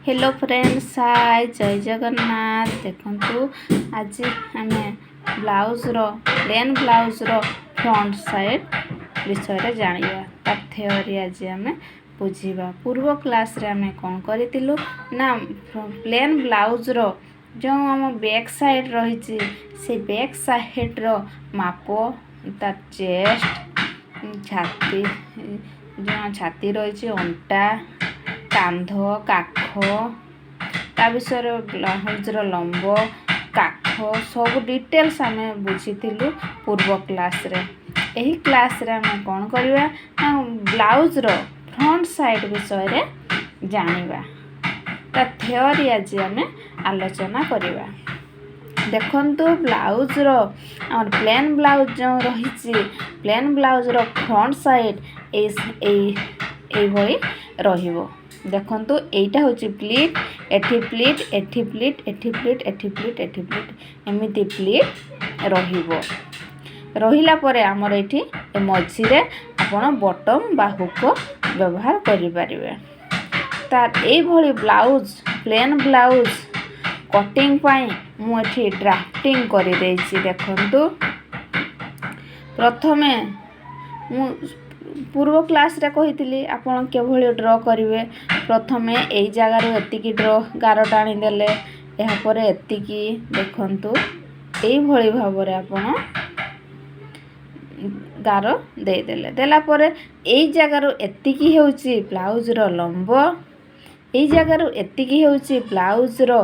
Hello friends, हाय जय जगन्नाथ। देखंतु आज आम blouse plain blouse front side विषय जानिबा तार थ्योरी आज आम बुझा। पूर्व क्लास रे आम कौन करूँ ना प्लेन ब्लाउज जो आम बैक साइड रही से बैक साइड रो माप तार चेस्ट छाती जो छाती रही अंटा कांध काख ता विषय ब्लाउजर लंब काख सब डिटेल्स आम बुझी पूर्व क्लास रे। यही क्लास रे आम कौन करवा ना ब्लाउजर फ्रंट साइड विषय जानिबा ता थ्योरी आज आम आलोचना करवा। देखंतु ब्लाउजर और प्लेन ब्लाउज जो रही प्लेन ब्लाउजर फ्रंट साइड ये रहिबो। देखंतु एटा होची प्लीट एठी प्लीट एठी प्लीट एठी प्लीट एठी प्लीट एठी प्लीट एमिति प्लीट रहिबो। रहिला परे हमर एठी मझी रे आपण बटम बा हुक व्यवहार करि परिबे। तार ए भली ब्लाउज प्लेन ब्लाउज कटिंग पाई मु एठी ड्राफ्टिंग करि देछि। देखंतु प्रथमे मु पूर्व क्लास रे कही आपन केभली ड्र करेंगे। प्रथमे यही जगार एतिकी ड्र गार टाणी देले यापर एतिकी देखंतु यही भली भाव रे आपन गार दे देले देला परे यही जगार एतिकी हेउची ब्लाउज रो लंब यही जगार एतिकी हेउची ब्लाउज रो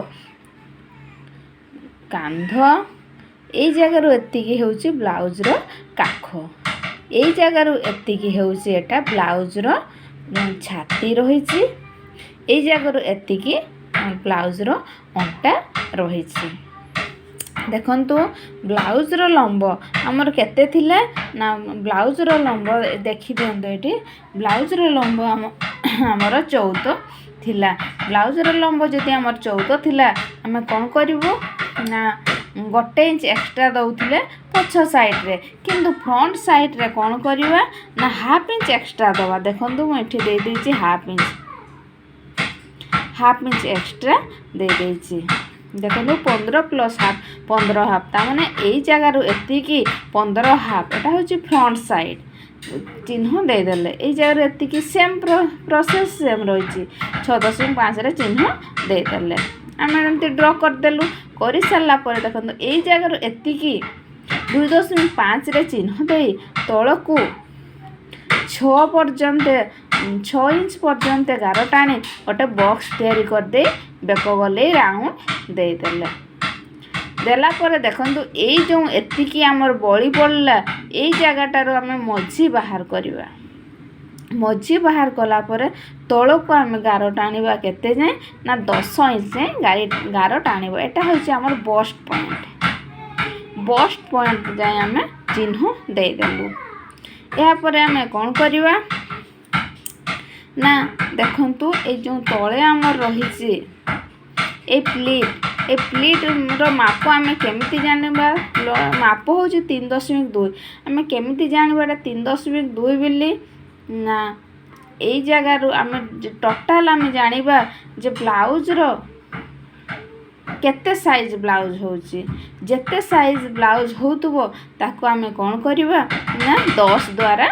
कांध यही जगार एतिकी हेउची ब्लाउज रो काख यही जगार एतिकी हेउची एटा ब्लाउज रो छाती रही यही जगार एतिकी ब्लाउज रो अंटा रही। देखंतु ब्लाउज रो लंब हमर केते थिला ना ब्लाउज रो लंब देखि दियंतो एठी ब्लाउज रो लंब हमर 14 थिला। ब्लाउज रो लंब जदि हमर 14 थिला हमें कोन करिवो ना 1 इंच एक्स्ट्रा दउथिले पछ साइड रे किंतु फ्रंट साइड रे कोन करिवा ना हाफ इंच एक्स्ट्रा दवा। देखंतु म एठी दे देछि हाफ इंच एक्स्ट्रा दे देछि। देखंतु 15 प्लस हाफ 15 हाफ ता माने एई जगह रु एतिकी 15 हाफ एटा होछि फ्रंट साइड चिन्ह दे देले। एई जगह एतिकी सेम प्रोसेस सेम रहिछि 6.5 रे चिन्ह दे देले। आमे एमति ड्रा कर देलु करि सारला परे देखंतु एई जगह रु एतिकी 2.5 रे चिन्ह देई तळकू 6 इंच पर्यंत गार टाणी गोटे बॉक्स तैयारी कर दे बेक गले राउंड दे देले देला परे देखंतु एई जो एतिकी हमर बळी पड़ला एई जगहटारो आमे मझी बाहर करवा। मझी बाहर कला परे तळकू आमे गार टाणीबा केते जाय ना 10 इंच जाय गार टाणीबा। एटा होछि हमर बस्ट पॉइंट जाय आमे चिन्ह दे देलु। या परे आमे कोन करवा ना देखंतु ए जो तळे हमर रहिछि ए प्लीट रो माप आमे केमिति जानिबा माप होछि 3.2 आमे केमिति जानिबा 3.2 बिल्ली ना एई जगह रु आमे टोटल आमे जानिबा जे ब्लाउज रो केते साइज ब्लाउज होछि जेते साइज ब्लाउज होतबो ताको आमे कोन करबा ना 10 द्वारा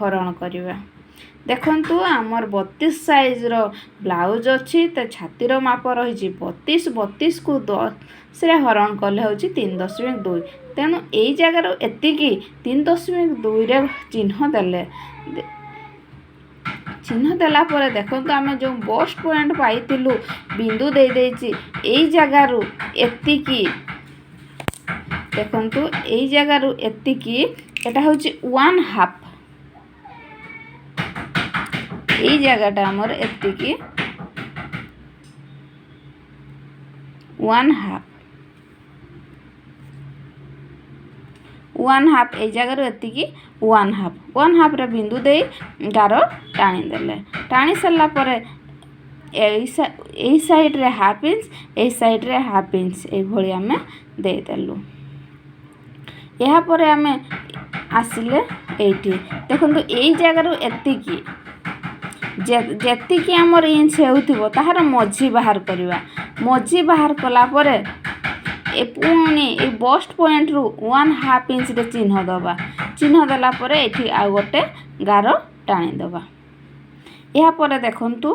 हरण करबा। देखंतु हमर 32 साइज रो ब्लाउज अछि त छाती रो माप रही 32 को 10 रे हरण कले होछि 3.2 तेनु एई जगह रो एतिकी 3.2 रे चिन्ह देला परे देखंतु आमे जो बस्ट पॉइंट पाइतिलु बिंदु दे देछि एई जगह रु एतिकी देखंतु एई जगह रु एतिकी एटा होछि 1 हाफ एई जगहटा हमर एतिकी 1 हाफ एई जगह रु एतिकी 1 हाफ रे बिंदु दे गार टाणी देले टाणी सरला परे एई साइड रे हाफ इंच एई साइड रे हाफ इंच एई भली हमें दे देलु। या परे हमें आसिले एठी देखंतु एई जगह रु एतिकी ଯେତିକି ଆମର ଇଞ୍ଚ ହେଉଥିବ ତାହାର ମଝି ବାହାର କରିବା। ମଝି ବାହାର କଲା ପରେ ପୁଣି ଏଇ ବଷ୍ଟ ପଏଣ୍ଟରୁ 1/2 ଇଞ୍ଚରେ ଚିହ୍ନ ଦେବା। ଚିହ୍ନ ଦେଲା ପରେ ଏଠି ଆଉ ଗୋଟେ ଗାର ଟାଣିଦେବା। ଏହାପରେ ଦେଖନ୍ତୁ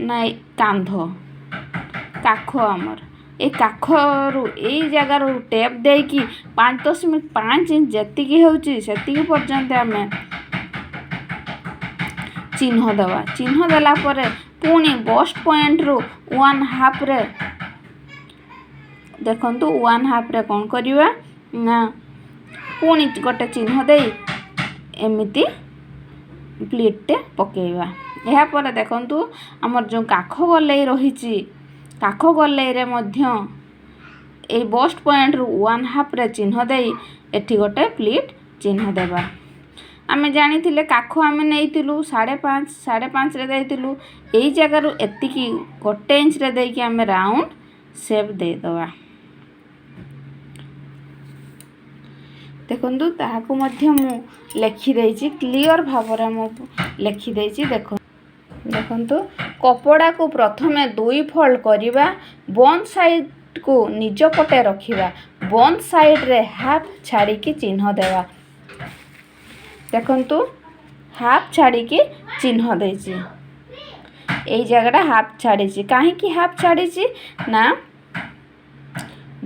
ନାଇଁ କାଖ ଆମର এই କାଖରୁ ଏଇ ଜାଗାରୁ ଟେପ୍ ଦେଇକି 5.5 ଇଞ୍ଚ ଯେତିକି ହେଉଛି ସେତିକି ପର୍ଯ୍ୟନ୍ତ ଆମେ ଚିହ୍ନ ଦେବା। ଚିହ୍ନ ଦେଲା ପରେ ପୁଣି ବଷ୍ଟ ପଏଣ୍ଟରୁ 1/2ରେ ଦେଖନ୍ତୁ 1/2ରେ କ'ଣ କରିବା ନା ପୁଣି ଗୋଟେ ଚିହ୍ନ ଦେଇ ଏମିତି ପ୍ଲିଟ୍ଟେ ପକାଇବା। ଏହାପରେ ଦେଖନ୍ତୁ ଆମର ଯେଉଁ କାଖ ଗୋଲେଇ ରହିଛି, କାଖ ଗୋଲେଇରେ ମଧ୍ୟ এই ବଷ୍ଟ ପଏଣ୍ଟରୁ 1/2ରେ ଚିହ୍ନ ଦେଇ ଏଠି ଗୋଟେ ପ୍ଲିଟ୍ ଚିହ୍ନ ଦେବା। ଆମେ ଜାଣିଥିଲେ କାଖ ଆମେ ନେଇଥିଲୁ 5.5ରେ ଦେଇଥିଲୁ। ଏଇ ଜାଗାରୁ ଏତିକି 1 ଇଞ୍ଚରେ ଦେଇକି ଆମେ ରାଉଣ୍ଡ ସେପ୍ ଦେଇଦେବା। ଦେଖନ୍ତୁ ତାହାକୁ ମଧ୍ୟ ମୁଁ ଲେଖିଦେଇଛି, କ୍ଲିଅର ଭାବରେ ମୁଁ ଲେଖିଦେଇଛି। ଦେଖନ୍ତୁ କପଡ଼ାକୁ ପ୍ରଥମେ 2 ଫୋଲ୍ଡ କରିବା। ବନ୍ଦ ସାଇଡ଼କୁ ନିଜ ପଟେ ରଖିବା। ବନ୍ଦ ସାଇଡ଼ରେ ହାଫ୍ ଛାଡ଼ିକି ଚିହ୍ନ ଦେବା। ଦେଖନ୍ତୁ ହାଫ୍ ଛାଡ଼ିକି ଚିହ୍ନ ଦେଇଛି। ଏଇ ଜାଗାଟା ହାଫ୍ ଛାଡ଼ିଛି। କାହିଁକି ହାଫ୍ ଛାଡ଼ିଛି ନା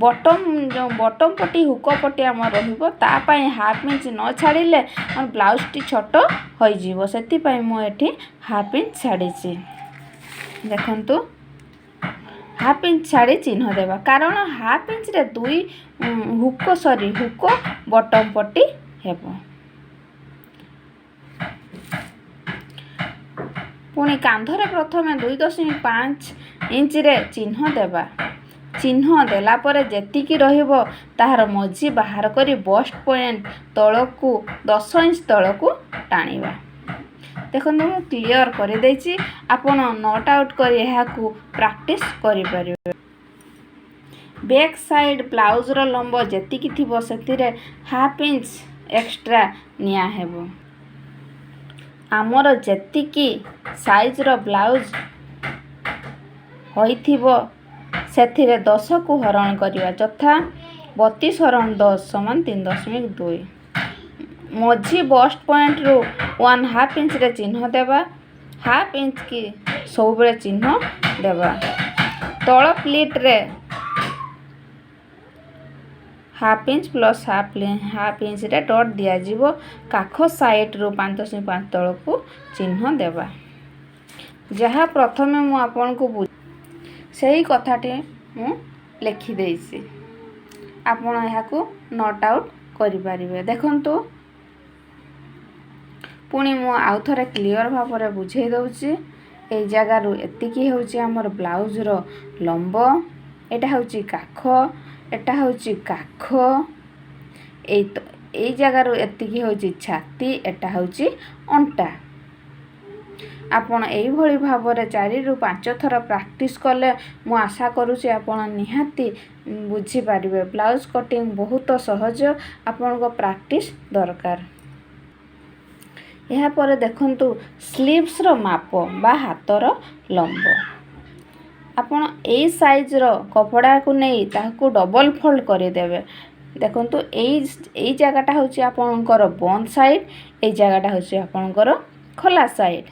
ବଟମ୍ ପଟି ହୁକ ପଟି ଆମର ରହିବ, ତା ପାଇଁ 1/2 ଇଞ୍ଚ ନ ଛାଡ଼ିଲେ ଆମର ବ୍ଲାଉଜଟି ଛୋଟ ହୋଇଯିବ। ସେଥିପାଇଁ ମୁଁ ଏଠି 1/2 ଇଞ୍ଚ ଛାଡ଼ିଛି। ଦେଖନ୍ତୁ 1/2 ଇଞ୍ଚ ଛାଡ଼ି ଚିହ୍ନ ଦେବା, କାରଣ 1/2 ଇଞ୍ଚରେ 2 ହୁକ ବଟମ୍ ପଟି ହେବ। ପୁଣି କାନ୍ଧରେ ପ୍ରଥମେ 2.5 ଇଞ୍ଚରେ ଚିହ୍ନ ଦେବା। ଚିହ୍ନ ଦେଲା ପରେ ଯେତିକି ରହିବ ତାହାର ମଝି ବାହାର କରି ବଷ୍ଟ ପଏଣ୍ଟ ତଳକୁ 10 ଇଞ୍ଚ ତଳକୁ ଟାଣିବା। ଦେଖନ୍ତୁ ମୁଁ କ୍ଲିଅର କରିଦେଇଛି। ଆପଣ ନଟ୍ ଆଉଟ୍ କରି ଏହାକୁ ପ୍ରାକ୍ଟିସ୍ କରିପାରିବେ। ବ୍ୟାକ୍ ସାଇଡ଼୍ ବ୍ଲାଉଜର ଲମ୍ବ ଯେତିକି ଥିବ ସେଥିରେ 1/2 ଇଞ୍ଚ ଏକ୍ସଟ୍ରା ନିଆହେବ। ଆମର ଯେତିକି ସାଇଜର ବ୍ଲାଉଜ ହୋଇଥିବ ସେଥିରେ 10କୁ ହରଣ କରିବା, ଯଥା 32 ହରଣ 10 ସମାନ 3.2। ମଝି ବଷ୍ଟ ପଏଣ୍ଟରୁ 1/2 ଇଞ୍ଚରେ ଚିହ୍ନ ଦେବା। 1/2 ଇଞ୍ଚ କି ସବୁବେଳେ ଚିହ୍ନ ଦେବା। ତଳ ପ୍ଲିଟ୍ରେ 1/2 ଇଞ୍ଚ ପ୍ଲସ୍ 1/2 ଇଞ୍ଚରେ ଡଟ୍ ଦିଆଯିବ। କାଖ ସାଇଡ଼ରୁ 5.5 ତଳକୁ ଚିହ୍ନ ଦେବା। ଯାହା ପ୍ରଥମେ ମୁଁ ଆପଣଙ୍କୁ ସେହି କଥାଟି ମୁଁ ଲେଖିଦେଇଛି। ଆପଣ ଏହାକୁ ନଟ୍ ଆଉଟ୍ କରିପାରିବେ। ଦେଖନ୍ତୁ ପୁଣି ମୁଁ ଆଉ ଥରେ କ୍ଲିଅର ଭାବରେ ବୁଝେଇ ଦେଉଛି। ଏଇ ଜାଗାରୁ ଏତିକି ହେଉଛି ଆମର ବ୍ଲାଉଜର ଲମ୍ବ, ଏଇଟା ହେଉଛି କାଖ, ଏଟା ହେଉଛି କାଖ, ଏଇ ଜାଗାରୁ ଏତିକି ହେଉଛି ଛାତି, ଏଟା ହେଉଛି ଅଣ୍ଟା। ଆପଣ ଏଇଭଳି ଭାବରେ 4ରୁ 5 ଥର ପ୍ରାକ୍ଟିସ୍ କଲେ ମୁଁ ଆଶା କରୁଛି ଆପଣ ନିହାତି ବୁଝିପାରିବେ। ବ୍ଲାଉଜ କଟିଂ ବହୁତ ସହଜ, ଆପଣଙ୍କ ପ୍ରାକ୍ଟିସ୍ ଦରକାର। ଏହାପରେ ଦେଖନ୍ତୁ ସ୍ଲିଭ୍ସର ମାପ ବା ହାତର ଲମ୍ବ। ଆପଣ ଏଇ ସାଇଜର କପଡ଼ାକୁ ନେଇ ତାହାକୁ ଡବଲ ଫୋଲ୍ଡ କରିଦେବେ। ଦେଖନ୍ତୁ ଏଇ ଜାଗାଟା ହେଉଛି ଆପଣଙ୍କର ବନ୍ଦ ସାଇଡ଼୍, ଏଇ ଜାଗାଟା ହେଉଛି ଆପଣଙ୍କର ଖୋଲା ସାଇଡ଼୍।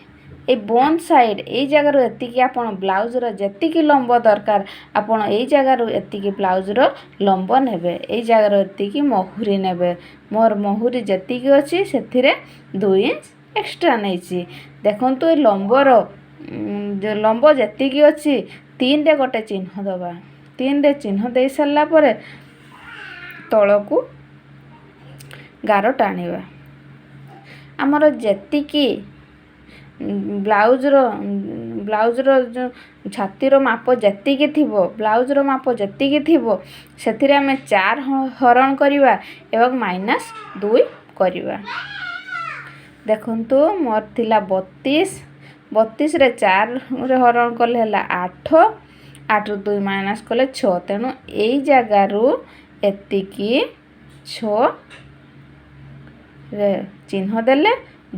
এই ବନ୍ଦ ସାଇଡ଼୍ ଏଇ ଜାଗାରୁ ଏତିକି ଆପଣ ବ୍ଲାଉଜର ଯେତିକି ଲମ୍ବ ଦରକାର ଆପଣ ଏଇ ଜାଗାରୁ ଏତିକି ବ୍ଲାଉଜର ଲମ୍ବ ନେବେ। ଏଇ ଜାଗାରୁ ଏତିକି ମହୁରୀ ନେବେ। ମୋର ମହୁରୀ ଯେତିକି ଅଛି ସେଥିରେ 2 ଇଞ୍ଚ ଏକ୍ସଟ୍ରା ନେଇଛି। ଦେଖନ୍ତୁ ଏ ଲମ୍ବ ଯେତିକି ଅଛି 3ରେ ଗୋଟେ ଚିହ୍ନ ଦେବା। 3ରେ ଚିହ୍ନ ଦେଇ ସାରିଲା ପରେ ତଳକୁ ଗାର ଟାଣିବା। ଆମର ଯେତିକି ବ୍ଲାଉଜର ଯେଉଁ ଛାତିର ମାପ ଯେତିକି ଥିବ, ବ୍ଲାଉଜର ମାପ ଯେତିକି ଥିବ ସେଥିରେ ଆମେ 4 ହରଣ କରିବା ଏବଂ -2 କରିବା। ଦେଖନ୍ତୁ ମୋର ଥିଲା 32ରେ 4ରେ ହରଣ କଲେ ହେଲା 8, 8ରୁ 2 ମାଇନସ୍ କଲେ 6। ତେଣୁ ଏଇ ଜାଗାରୁ ଏତିକି 6ରେ ଚିହ୍ନ ଦେଲେ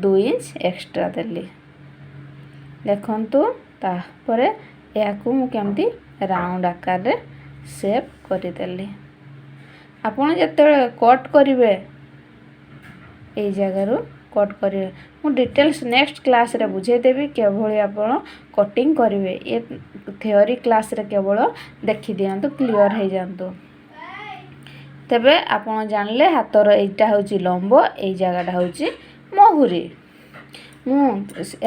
2 ଇଞ୍ଚ ଏକ୍ସଟ୍ରା ଦେଲି। ଦେଖନ୍ତୁ ତାପରେ ଏହାକୁ ମୁଁ କେମିତି ରାଉଣ୍ଡ ଆକାରରେ ସେପ୍ କରିଦେଲି। ଆପଣ ଯେତେବେଳେ କଟ୍ କରିବେ ଏଇ ଜାଗାରୁ କଟ୍ କରିବେ, ମୁଁ ଡିଟେଲ୍ସ ନେକ୍ସଟ କ୍ଲାସ୍ରେ ବୁଝେଇଦେବି କିଭଳି ଆପଣ କଟିଂ କରିବେ। ଏ ଥିଓରି କ୍ଲାସ୍ରେ କେବଳ ଦେଖିଦିଅନ୍ତୁ, କ୍ଲିଅର୍ ହେଇଯାଆନ୍ତୁ। ତେବେ ଆପଣ ଜାଣିଲେ ହାତର ଏଇଟା ହେଉଛି ଲମ୍ବ, ଏଇ ଜାଗାଟା ହେଉଛି ମହୁରୀ। ମୁଁ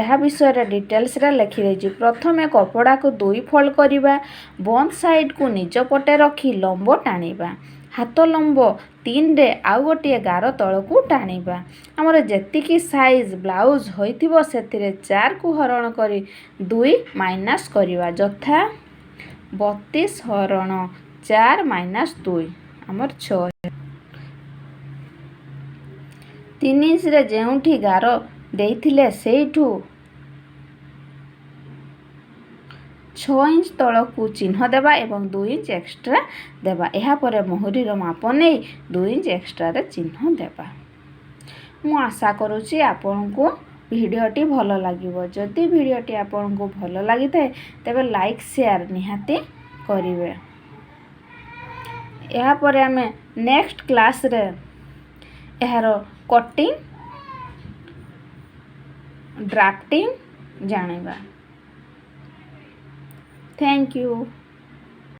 ଏହା ବିଷୟରେ ଡିଟେଲ୍ସରେ ଲେଖିଦେଇଛି। ପ୍ରଥମେ କପଡ଼ାକୁ 2 ଫୋଲ୍ଡ କରିବା, ବନ୍ଦ ସାଇଡ଼୍କୁ ନିଜ ପଟେ ରଖି ଲମ୍ବ ଟାଣିବା। ହାତ ଲମ୍ବ 3ରେ ଆଉ ଗୋଟିଏ ଗାର ତଳକୁ ଟାଣିବା। ଆମର ଯେତିକି ସାଇଜ୍ ବ୍ଲାଉଜ୍ ହୋଇଥିବ ସେଥିରେ 4କୁ ହରଣ କରି 2 ମାଇନସ୍ କରିବା, ଯଥା 32 ହରଣ 4 ମାଇନସ୍ 2 ଆମର 6। 3 ଇଞ୍ଚରେ ଯେଉଁଠି ଗାର ଦେଇଥିଲେ ସେଇଠୁ 6 ଇଞ୍ଚ ତଳକୁ ଚିହ୍ନ ଦେବା ଏବଂ 2 ଇଞ୍ଚ ଏକ୍ସଟ୍ରା ଦେବା। ଏହାପରେ ମହୁରୀର ମାପ ନେଇ 2 ଇଞ୍ଚ ଏକ୍ସଟ୍ରାରେ ଚିହ୍ନ ଦେବା। ମୁଁ ଆଶା କରୁଛି ଆପଣଙ୍କୁ ଭିଡ଼ିଓଟି ଭଲ ଲାଗିବ। ଯଦି ଭିଡ଼ିଓଟି ଆପଣଙ୍କୁ ଭଲ ଲାଗିଥାଏ ତେବେ ଲାଇକ୍ ସେୟାର ନିହାତି କରିବେ। ଏହାପରେ ଆମେ ନେକ୍ସଟ କ୍ଲାସ୍ରେ ଏହାର କଟିଂ ଡ୍ରାଫ୍ଟିଂ ଜାଣିବା। Thank you.